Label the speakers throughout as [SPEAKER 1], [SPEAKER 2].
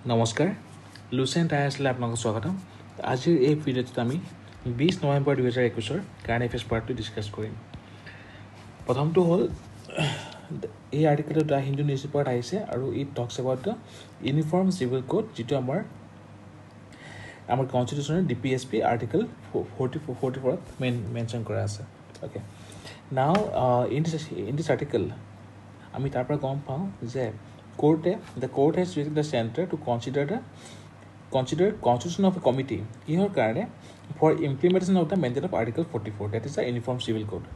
[SPEAKER 1] নমস্কাৰ লুচেণ্ট আইএছলৈ আপোনালোকক স্বাগতম আজিৰ এই ভিডিঅ'টোত আমি 20 নৱেম্বৰ 2021 কাৰেণ্ট এফেয়াৰ্ছ পাৰ্টটো ডিছকাছ কৰিম প্ৰথমটো হ'ল এই আৰ্টিকেলটো দ্য হিন্দু নিউজ পেপাৰত আহিছে আৰু it Tux about the uniform civil code যিটো আমাৰ কনষ্টিটিউশ্যনৰ DPSP আৰ্টিকেল 44ত মেনশ্যন কৰা আছে অ'কে নাও ইন দিছ আৰ্টিকেল আমি তাৰ পৰা গম পাওঁ যে the court has directed the center to consider constitution of a committee কিহৰ কাৰণে for implementation of the mandate of article 44 that is the uniform civil code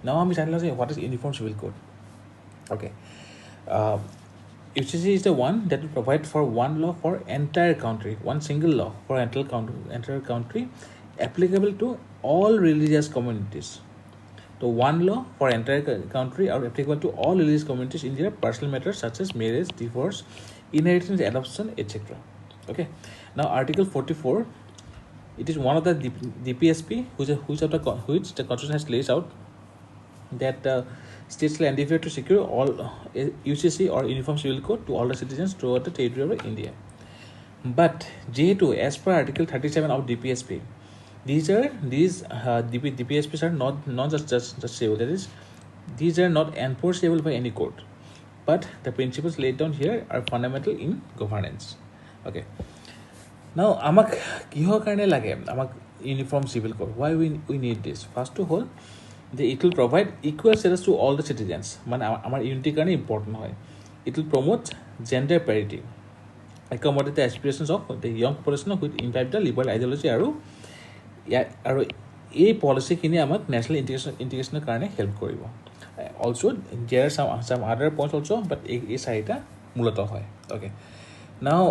[SPEAKER 1] now আমি জানিলো যে what is uniform civil code okay UCC is the one that will provide for one law for entire country one single law for entire country applicable to all religious communities. So one law for entire country are applicable to all religious communities in their personal matters such as marriage, divorce, inheritance, adoption, etc. Okay. Now Article 44, it is one of the DPSP which the Constitution has laid out that states shall endeavor to secure all UCC or Uniform Civil Code to all the citizens throughout the territory of India. But J2, as per Article 37 of DPSP, these DPSPs are not just civil. That is, these are not enforceable by any court. But the principles laid down here are fundamental in governance. Okay. Now, amak kihor karne lage amak uniform civil code. Why we need this? First of all, it will provide equal status to all the citizens. Man, amar unity karne important hoy. It will promote gender parity, accommodate the aspirations of the young population with imbibe the liberal ideology আৰু এই পলিচিখিনি আমাক national ইণ্টিগ্ৰেশ্যনৰ কাৰণে help কৰিব also' there চাম আদাৰ points also' বাট এই চাৰিটা মূলত হয় অ'কে নাও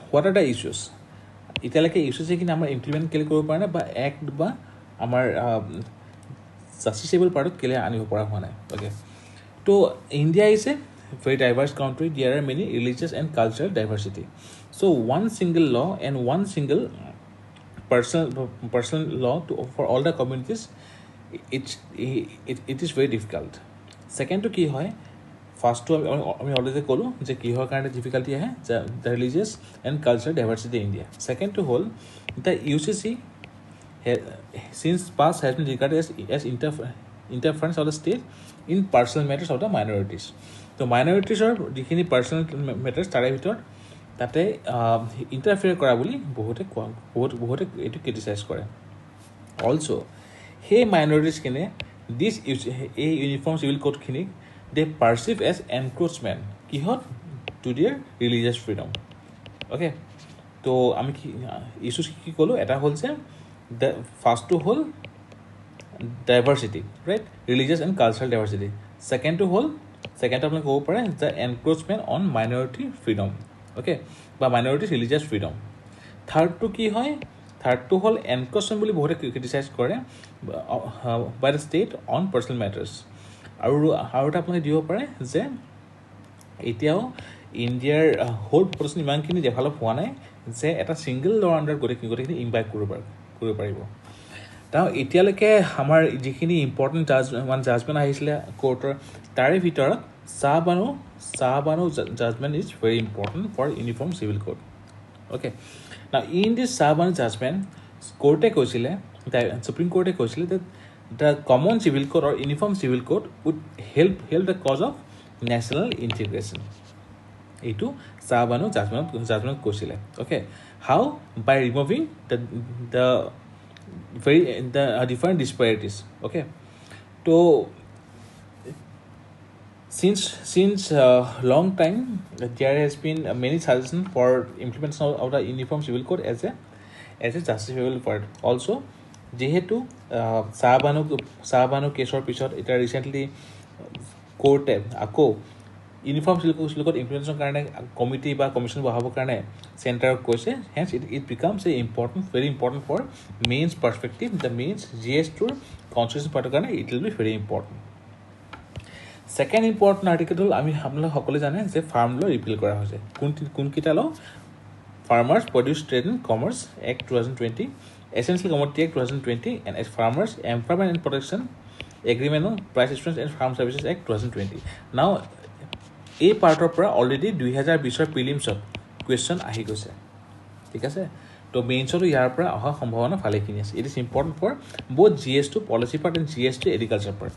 [SPEAKER 1] হোৱাট আৰ দ্য ইছ্যুজ এতিয়ালৈকে ইছ্যুজখিনি আমাৰ ইমপ্লিমেণ্ট কেলৈ কৰিব পৰা নাই বা এক্ট বা আমাৰ জাষ্টিচেবল পাৰ্টত কেলৈ আনিব পৰা হোৱা নাই অ'কে তো India is a very diverse country. There are many religious and cultural diversity. So one single law and one single personal law for all the communities it is very difficult. Second to কি হয় first two আমি already ক'লোঁ যে কিহৰ কাৰণে difficulty আহে the religious and culture diversity in India second two হ'ল the UCC since past has been regarded as interference of the state in personal matters of the minorities. তো মাইনৰিটিছৰ যিখিনি personal matters তাৰে ভিতৰত তাতে ইণ্টাৰফেয়াৰ কৰা বুলি বহুতে এইটো ক্ৰিটিচাইজ কৰে অলছ' সেই মাইনৰিটিছখিনি এই ইউনিফৰ্ম চিভিল কোডখিনিক দে পাৰ্চিভ এজ এনক্ৰোচমেণ্ট কিহত টু দিয়াৰ ৰিলিজিয়াছ ফ্ৰীডম অ'কে তো আমি ইছ্যুজ কি ক'লোঁ এটা হ'ল যে দ্য ফাৰ্ষ্টটো হ'ল diversity right religious and cultural diversity ছেকেণ্ডটো হ'ল আপোনাক ক'ব পাৰে the encroachment on minority freedom okay বা মাইনৰিটিজ ৰিলিজিয়াছ ফ্ৰীডম থাৰ্ডটো কি হয় থাৰ্ডটো হ'ল এনক্ৰোচমেণ্ট বুলি বহুতে ক্ৰিটিচাইজ কৰে by the state on personal matters আৰু এটা আপোনালোকে দিব পাৰে যে এতিয়াও ইণ্ডিয়াৰ হোল পপুলেশ্যন ইমানখিনি ডেভেলপ হোৱা নাই যে এটা ছিংগল ল' আণ্ডাৰ গোটেইখিনি ইম্পাক্ট কৰিব পাৰিব তেওঁ এতিয়ালৈকে আমাৰ যিখিনি ইম্পৰ্টেণ্ট জাজমেণ্ট আহিছিলে কোৰ্টৰ তাৰে ভিতৰত Sahabano judgment is very important for uniform civil code. Okay. Now in this Sahabano judgment, Supreme Court কৈছিলে that the common civil code or uniform civil code would help the cause of national integration. এইটো Sahabano judgment কৈছিলে. Okay. How? By removing the different disparities. Okay. So since long time there has been many suggestions for implementation of the uniform civil code as a justifiable part also যেহেতু সাহাবানো কেছৰ পিছত এতিয়া recently কোৰ্টে আকৌ uniform civil code ইমপ্লিমেণ্টেশ্যনৰ কাৰণে committee বা commission বহাবৰ কাৰণে চেণ্টাৰক কৈছে hence it becomes very important for mains perspective the mains GS2ৰ কনষ্টিটিউশ্যন পাৰ্টৰ কাৰণে it will be very important second important article হ'ল আমি আপোনালোকে সকলোৱে জানে যে ফাৰ্ম ল' ৰিপিল কৰা হৈছে কোনকেইটা ল' farmers produce trade and commerce act 2020 essential commodity act 2020 and farmers employment and protection agreement on price insurance and farm services act 2020 নাও এই পাৰ্টৰ পৰা অলৰেডি 2020 প্ৰিলিমছত কুৱেশ্যন আহি গৈছে ঠিক আছে তো মেইনছতো ইয়াৰ পৰা অহা সম্ভাৱনা ভালেখিনি আছে it is important for both GS2 policy part and GS2 agriculture part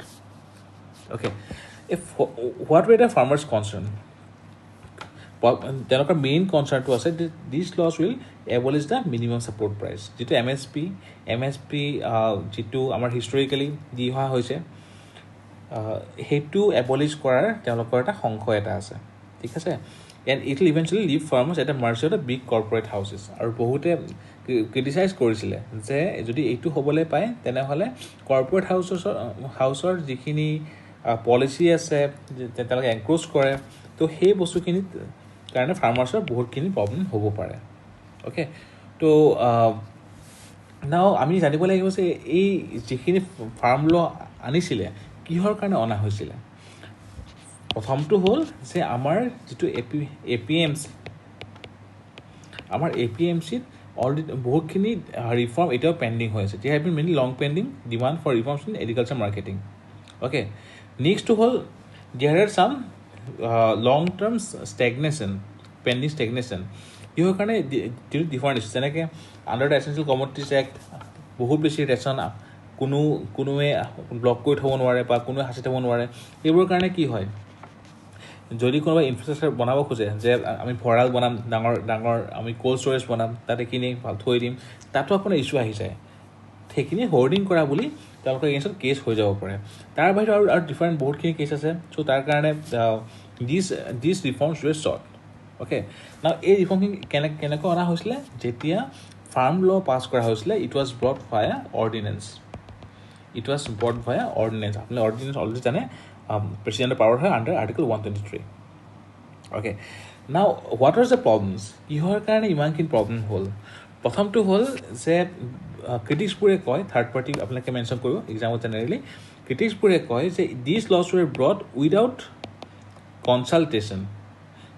[SPEAKER 1] okay if what were the farmers concern তেওঁলোকৰ মেইন কনচাৰ্ণটো আছে this law will abolish the minimum support price যিটো এম এছ পি যিটো আমাৰ হিষ্টৰিকেলি দি অহা হৈছে সেইটো এবলিছ কৰাৰ তেওঁলোকৰ এটা সংশয় এটা আছে ঠিক আছে and it will eventually leave farmers at a mercy of the big corporate houses আৰু বহুতে ক্ৰিটিচাইজ কৰিছিলে যে যদি এইটো হ'বলৈ পায় তেনেহ'লে কৰ্পৰেট হাউচৰ যিখিনি পলিচি আছে তেওঁলোকে এনক্ৰ'চ কৰে তো সেই বস্তুখিনিত কাৰণে ফাৰ্মাৰ্ছৰ বহুতখিনি প্ৰব্লেম হ'ব পাৰে অ'কে তো নাও আমি জানিব লাগিব যে এই যিখিনি ফাৰ্ম ল আনিছিলে কিহৰ কাৰণে অনা হৈছিলে প্ৰথমটো হ'ল যে আমাৰ যিটো APMC আমাৰ APMCত অলৰেডি বহুতখিনি ৰিফৰ্ম এতিয়াও পেণ্ডিং হৈ আছে they have been many long pending demand for reforms in agriculture marketing okay নেক্সটটো হ'ল দেয়াৰ আৰ চাম লং টাৰ্ম পেণ্ডিং ষ্টেগনেশ্যন কিহৰ কাৰণে যিটো ডিফাৰেণ্ট ইছ্যু যেনেকৈ under the essential commodities act বহুত বেছি ৰেচন কোনোৱে ব্লক কৰি থ'ব নোৱাৰে বা কোনোৱে সাঁচি থ'ব নোৱাৰে এইবোৰৰ কাৰণে কি হয় যদি কোনোবাই ইনফ্ৰাষ্ট্ৰাকচাৰ বনাব খোজে যে আমি ভঁৰাল বনাম ডাঙৰ আমি ক'ল্ড ষ্ট'ৰেজ বনাম তাত এইখিনি থৈ দিম তাতো আপোনাৰ ইছ্যু আহি যায় সেইখিনি হোৰ্ডিং কৰা বুলি তেওঁলোকৰ এগেইনষ্টত কেছ হৈ যাব পাৰে তাৰ বাহিৰে আৰু ডিফাৰেণ্ট বহুতখিনি কেছ আছে চ' তাৰ কাৰণে দিছ ৰিফৰ্মছ ৱেৰ শ্বৰ্ট অ'কে নাও এই ৰিফৰ্মখিনি কেনেকৈ অনা হৈছিলে যেতিয়া ফাৰ্ম ল পাছ কৰা হৈছিলে it was brought via ordnance আপুনি অৰ্ডিনেঞ্চ অলৰেডি জানে প্ৰেচিডেণ্টৰ পাৱাৰ হয় আণ্ডাৰ আৰ্টিকল 123 অ'কে নাও হোৱাট আৰ দ্য প্ৰব্লেমছ কিহৰ কাৰণে ইমানখিনি প্ৰব্লেম হ'ল প্ৰথমটো হ'ল যে ক্ৰিটিক্সবোৰে কয় থাৰ্ড পাৰ্টি আপোনালোকে মেনশ্যন কৰিব এক্সামত জেনেৰেলি ক্ৰিটিক্সবোৰে কয় যে দিছ লছ ৱেৰ ব্ৰট উইদাউট কনচালটেশ্যন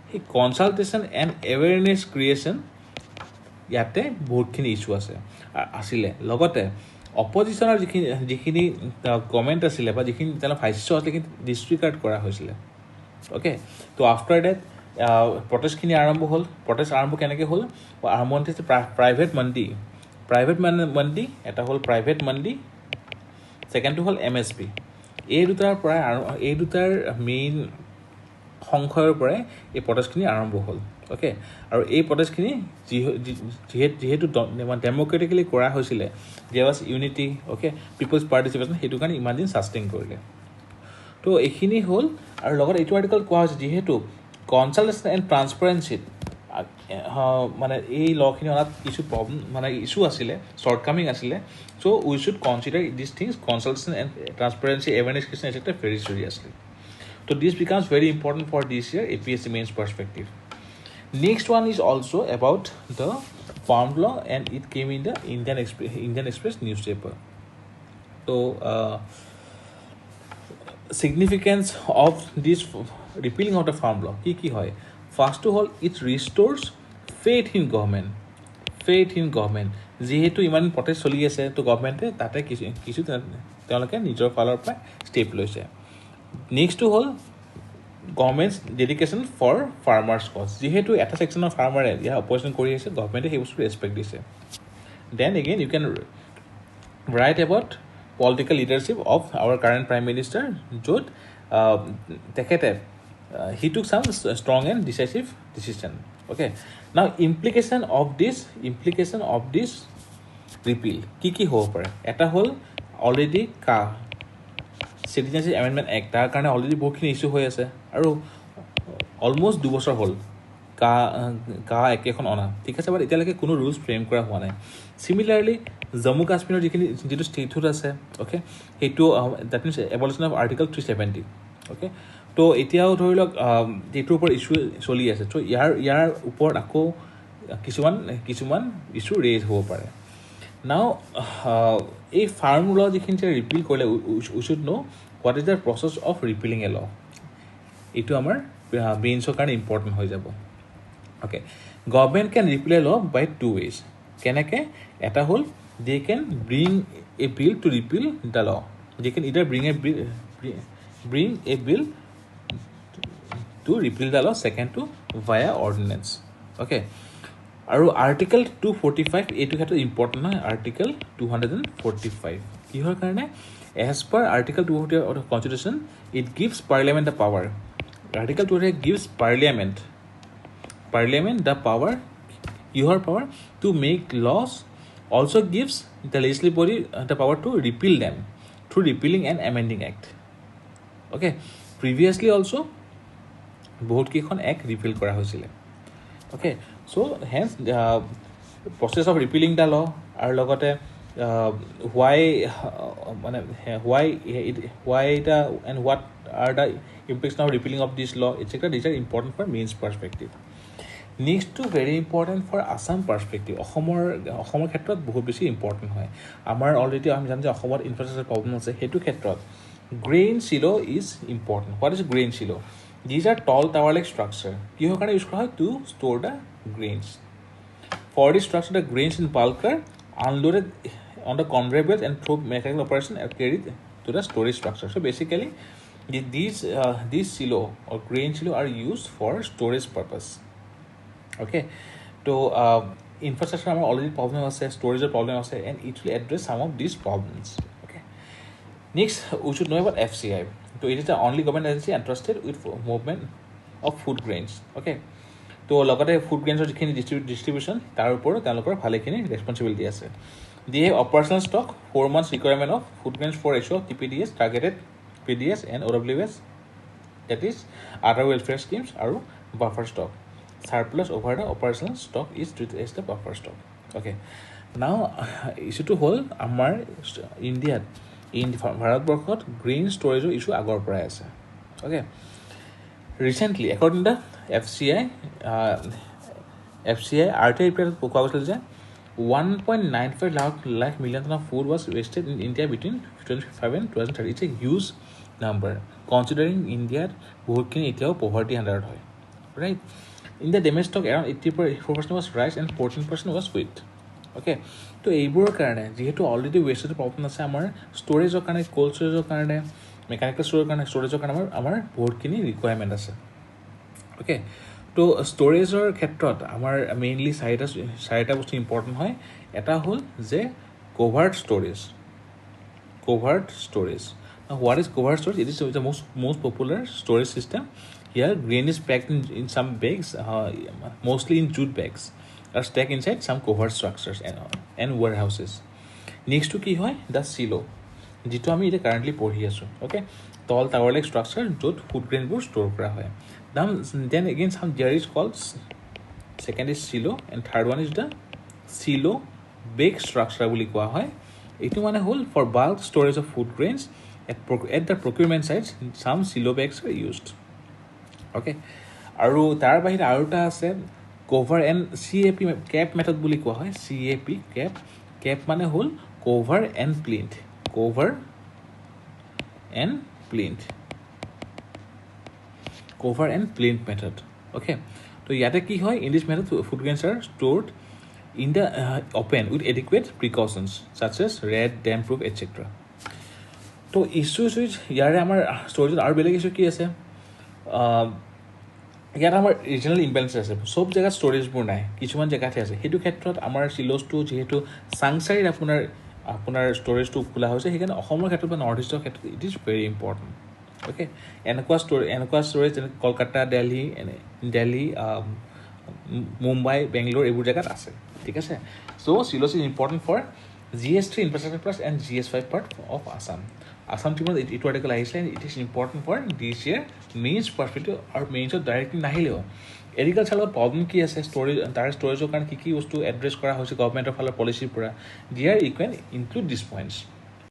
[SPEAKER 1] সেই কনচালটেশ্যন এণ্ড এৱেৰনেছ ক্ৰিয়েশ্যন ইয়াতে বহুতখিনি ইছ্যু আছিলে লগতে অপজিশ্যনৰ যিখিনি কমেণ্ট আছিলে বা যিখিনি তেওঁলোক ভাষ্য আছিলে সেইখিনি ডিছৰিগাৰ্ড কৰা হৈছিলে অ'কে তো আফটাৰ ডেট প্ৰটেষ্টখিনি আৰম্ভ হ'ল প্ৰটেষ্ট আৰম্ভ কেনেকৈ হ'ল আৰম্ভণি হৈছে প্ৰাইভেট মাণ্ডি এটা হ'ল প্ৰাইভেট মাণ্ডি ছেকেণ্ডটো হ'ল MSP এই দুটাৰ মেইন সংশয়ৰ পৰাই এই প্ৰটেষ্টখিনি আৰম্ভ হ'ল অ'কে আৰু এই প্ৰটেষ্টখিনি যিহেতু ডেম'ক্ৰেটিকেলি কৰা হৈছিলে there was unity okay people's participation সেইটো কাৰণে ইমান দিন ছাষ্টেইন কৰিলে তো এইখিনি হ'ল আৰু লগত এইটো আৰ্টিকল কোৱা হৈছে যিহেতু কনচালটেশ্যন এণ্ড ট্ৰান্সপাৰেঞ্চিত মানে এই লখিনি অনাত কিছু প্ৰব্লেম মানে ইছ্যু আছিলে শ্বৰ্টকামিং আছিলে so' we should consider this things consultation and transparency awareness creation etcetera very seriously So this becomes very important for this year APSC mains perspective. Next one is also about the farm law and it came in the Indian Express newspaper. So significance of this repealing of the farm law ki hoy first of all it restores faith in government যেহেতু ইমান protest চলি আছে তো গভৰ্ণমেণ্টে তাতে কিছু তেওঁলোকে নিজৰ ফালৰ পৰা ষ্টেপ লৈছে নেক্সটটো হ'ল government's dedication for farmers cause যিহেতু এটা ছেকশ্যনৰ ফাৰ্মাৰে ইয়াৰ অপজিশ্যন কৰি আছে গভৰ্ণমেণ্টে সেই বস্তু ৰেচপেক্ট দিছে then again you can write about political leadership of our current prime minister য'ত তেখেতে he took some strong and decisive decision okay now implication of this repeal কি হ'ব পাৰে এটা হ'ল অলৰেডি চিটিজেনশ্বিপ এমেণ্ডমেণ্ট এক্ট তাৰ কাৰণে অলৰেডি বহুতখিনি ইছ্যু হৈ আছে আৰু অলমষ্ট 2 বছৰ হ'ল একেখন অনা ঠিক আছে বাট এতিয়ালৈকে কোনো ৰুলছ ফ্ৰেম কৰা হোৱা নাই চিমিলাৰলি জম্মু কাশ্মীৰৰ যিটো ষ্টেটহুড আছে অ'কে সেইটো that means abolition of article 370 okay তো এতিয়াও ধৰি লওক এইটোৰ ওপৰত ইছ্যু চলি আছে ত' ইয়াৰ ওপৰত আকৌ কিছুমান ইছ্যু ৰেইজ হ'ব পাৰে নাও এই ফাৰ্ম ল যিখিনি ৰিপিল কৰিলে we should know' what is the process of repealing a law এইটো আমাৰ মেইনছৰ কাৰণে ইম্পৰ্টেণ্ট হৈ যাব okay government can repeal a law by 2 ways কেনেকৈ এটা হ'ল they can bring a bill to repeal the law they can either bring a bill to repeal the law second two via ordinance okay আৰু article 245 এইটো ক্ষেত্ৰত important হয় article 245 কিহৰ কাৰণে as per article 245 of the constitution it gives parliament the power article 245 gives parliament the power your power to make laws also gives the legislative body the power to repeal them through repealing and amending act okay previously also বহুত কেইখন act repeal কৰা হৈছিলে okay so hence process of repealing the law আৰু লগতে why the and what are the implications of repealing of this law etc these are important for means perspective next to very important for Assam perspective অসমৰ ক্ষেত্ৰত বহুত বেছি important হয় আমাৰ already আমি জানো যে অসমত ইনফ্ৰাষ্ট্ৰাকচাৰ প্ৰব্লেম আছে সেইটো ক্ষেত্ৰত grain silo is important what is grain silo these are tall tower like structure কিহৰ কাৰণে ইউজ কৰা হয় to store the grains for this structure the grains in bulk are unloaded on the conveyor belt and through mechanical operation are carried to the storage structure so basically these silo or grain silo are used for storage purpose okay so infrastructure আমাৰ already problem আছে storage problem আছে and it will address some of these problems okay next we should know about FCI so it is the only government agency entrusted with movement of food grains okay তো লগতে food গ্ৰেইনছৰ যিখিনি distribution তাৰ ওপৰত তেওঁলোকৰ ভালেখিনি responsibility আছে they have operational stock 4 months requirement of food grains for ratio of TPDS targeted PDS and OWS that is other welfare schemes আৰু buffer stock surplus over the operational stock is treated as the buffer stock okay now ইছ্যুটো হ'ল আমাৰ ইণ্ডিয়াত ভাৰতবৰ্ষত grain ষ্ট'ৰেজৰ issue আগৰ পৰাই আছে okay recently according to FCI RTI report কোৱা গৈছিল যে 1.95 lakh million ton of food was wasted in India between 2005 and 2030 it's a huge number considering India বহুতখিনি এতিয়াও poverty under হয় right in the damage stock around 84% was rice and 14% was wheat okay তো এইবোৰৰ কাৰণে যেহেতু already wastage problem আছে আমাৰ ষ্ট'ৰেজৰ কাৰণে কোল্ড ষ্ট'ৰেজৰ কাৰণে মেকানিকেল ষ্ট'ৰেজৰ কাৰণে আমাৰ বহুতখিনি ৰিকুৱাৰমেণ্ট আছে okay তো ষ্ট'ৰেজৰ ক্ষেত্ৰত আমাৰ মেইনলি চাৰিটা বস্তু ইম্পৰ্টেণ্ট হয় এটা হ'ল যে covered storage now what is covered storage it is the most popular storage system here grain is packed in some bags mostly in jute bags are stacked inside some covered structures and warehouses next to ki hoy the silo jitu ami ite currently পঢ়ি আছো okay tall tower like structure jut food grain bur store kora hoy then again some there is called second is silo and third one is the silo bag structure buli koa hoy etu mane hol for bulk storage of food grains at the procurement sites some silo bags are used okay aru tar bahira aruta ase cover and cap method buli koa hoy cap mane hol cover and plinth method okay so yate ki hoy in this method food grains are stored in the open with adequate precautions such as red damp proof etc তো issues ইয়াৰে আমাৰ ষ্ট'ৰেজত আৰু বেলেগ issue কি আছে ইয়াত আমাৰ regional ইম্বেলেঞ্চ আছে চব জেগাত ষ্ট'ৰেজবোৰ নাই কিছুমান জেগাতহে আছে সেইটো ক্ষেত্ৰত আমাৰ চিল'জটো যিহেতু চাংচাৰিত আপোনাৰ ষ্ট'ৰেজটো খোলা হৈছে সেইকাৰণে অসমৰ ক্ষেত্ৰত বা নৰ্থ ইষ্টৰ ক্ষেত্ৰত it is very important okay এনেকুৱা ষ্ট'ৰেজ যেনে কলকাতা দিল্লী মুম্বাই বেংগলোৰ এইবোৰ জেগাত আছে ঠিক আছে so' silos is important for GS3 infrastructure plus and GS5 part of Assam team it article আহিছে it is important for this year means perspective or means directly নাহিলেও এগ্ৰিকালচাৰৰ প্ৰব্লেম কি আছে ষ্ট'ৰেজৰ কাৰণে কি বস্তু এড্ৰেছ কৰা হৈছে গভৰ্ণমেণ্টৰ ফালৰ পলিচিৰ পৰা দিয়াৰ ইউ কেন ইনক্লুড দিছ পইণ্টছ